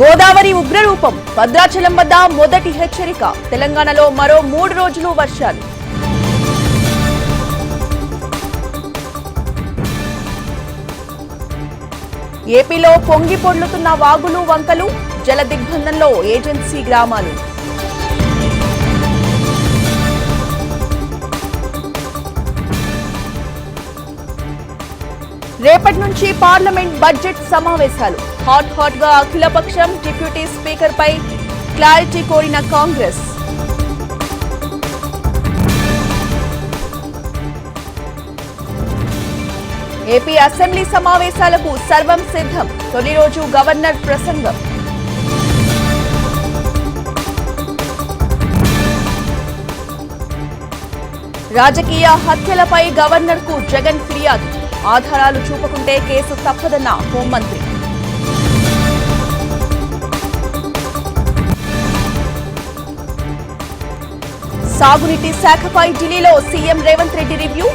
గోదావరి ఉగ్రరూపం భద్రాచలం వద్ద మొదటి హెచ్చరిక. తెలంగాణలో మరో 3 రోజులు వర్షాలు. ఏపీలో పొంగి పొర్లుతున్న వాగులు వంకలు, జల దిగ్బంధంలో ఏజెన్సీ గ్రామాలు. రేపటి నుంచి పార్లమెంట్ బడ్జెట్ సమావేశాలు. హాట్ గా అఖిలపక్షం డిప్యూటీ స్పీకర్ పై క్లారిటీ కోరిన కాంగ్రెస్. ఏపీ అసెంబ్లీ సమావేశాలకు సర్వం సిద్ధం. తొలి రోజు గవర్నర్ ప్రసంగం. రాజకీయ హత్యలపై గవర్నర్కు జగన్ ఫిర్యాదు. ఆధారాలు చూపకుంటే కేసు తప్పదన్న హోంమంత్రి. సాగునీటి శాఖపై ఢిల్లీలో సీఎం రేవంత్ రెడ్డి రివ్యూ.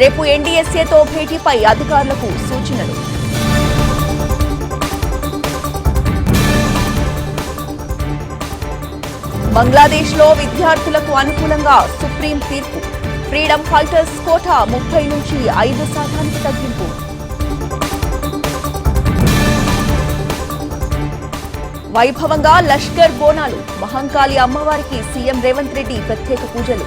రేపు ఎన్డీఎస్ఏతో భేటీపై అధికారులకు సూచనలు. బంగ్లాదేశ్లో విద్యార్థులకు అనుకూలంగా సుప్రీం తీర్పు. ఫ్రీడమ్ ఫైటర్స్ కోటా 30 నుంచి 5% తగ్గింపు. వైభవంగా లష్కర్ బోనాలు. మహంకాళి అమ్మవారికి సీఎం రేవంత్ రెడ్డి ప్రత్యేక పూజలు.